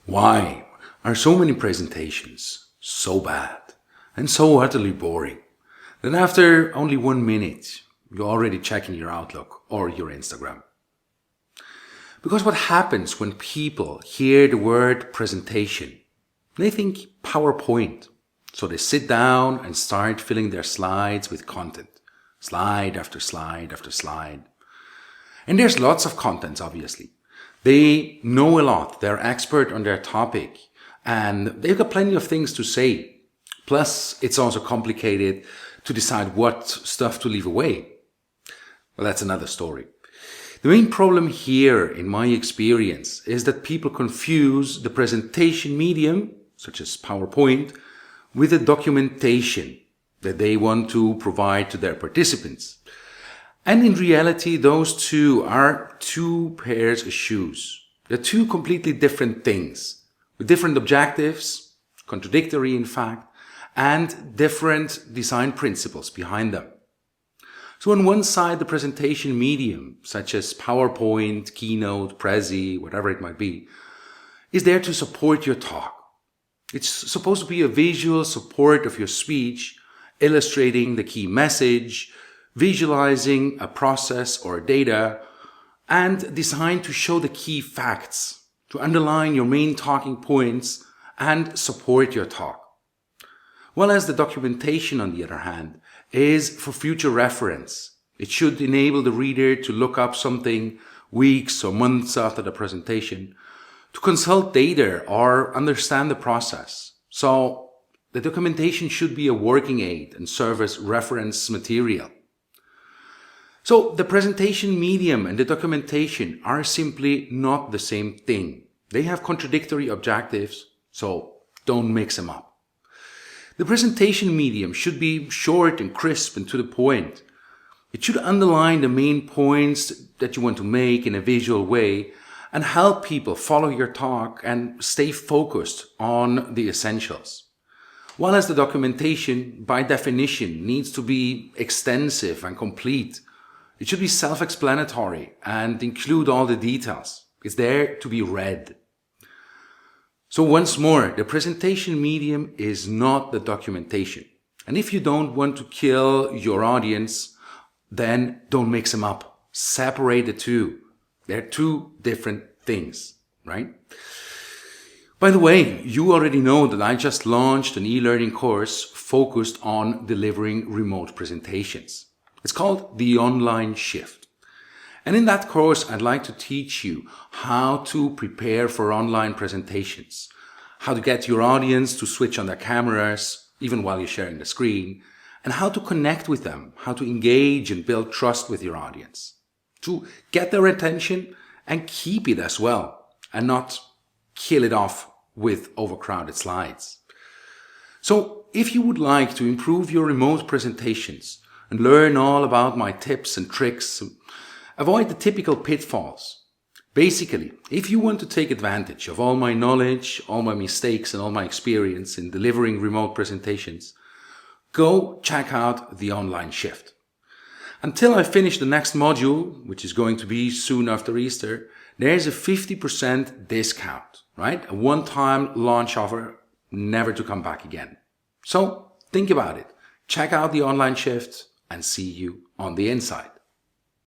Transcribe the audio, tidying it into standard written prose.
Why are so many presentations so bad and so utterly boring that after only 1 minute you're already checking your Outlook or your Instagram? Because what happens when people hear the word presentation? They think PowerPoint. So they sit down and start filling their slides with content. Slide after slide after slide. And there's lots of content, obviously. They know a lot. They're expert on their topic. And they've got plenty of things to say. Plus, it's also complicated to decide what stuff to leave away. Well, that's another story. The main problem here, in my experience, is that people confuse the presentation medium, such as PowerPoint, with the documentation that they want to provide to their participants. And in reality, those two are two pairs of shoes. They're two completely different things, with different objectives, contradictory in fact, and different design principles behind them. So on one side, the presentation medium, such as PowerPoint, Keynote, Prezi, whatever it might be, is there to support your talk. It's supposed to be a visual support of your speech, illustrating the key message, visualizing a process or data, and designed to show the key facts, to underline your main talking points and support your talk. While as the documentation, on the other hand, is for future reference. It should enable the reader to look up something weeks or months after the presentation, to consult data or understand the process. So the documentation should be a working aid and serve as reference material. So the presentation medium and the documentation are simply not the same thing. They have contradictory objectives, so don't mix them up. The presentation medium should be short and crisp and to the point. It should underline the main points that you want to make in a visual way and help people follow your talk and stay focused on the essentials. While as the documentation, by definition, needs to be extensive and complete, it should be self-explanatory and include all the details. It's there to be read. So once more, the presentation medium is not the documentation. And if you don't want to kill your audience, then don't mix them up. Separate the two. They're two different things, right? By the way, you already know that I just launched an e-learning course focused on delivering remote presentations. It's called The Online Shift. And in that course, I'd like to teach you how to prepare for online presentations, how to get your audience to switch on their cameras, even while you're sharing the screen, and how to connect with them, how to engage and build trust with your audience, to get their attention and keep it as well, and not kill it off with overcrowded slides. So if you would like to improve your remote presentations and learn all about my tips and tricks, avoid the typical pitfalls. Basically, if you want to take advantage of all my knowledge, all my mistakes and all my experience in delivering remote presentations, go check out The Online Shift. Until I finish the next module, which is going to be soon after Easter, there's a 50% discount, right? A one-time launch offer, never to come back again. So think about it. Check out The Online Shift and see you on the inside.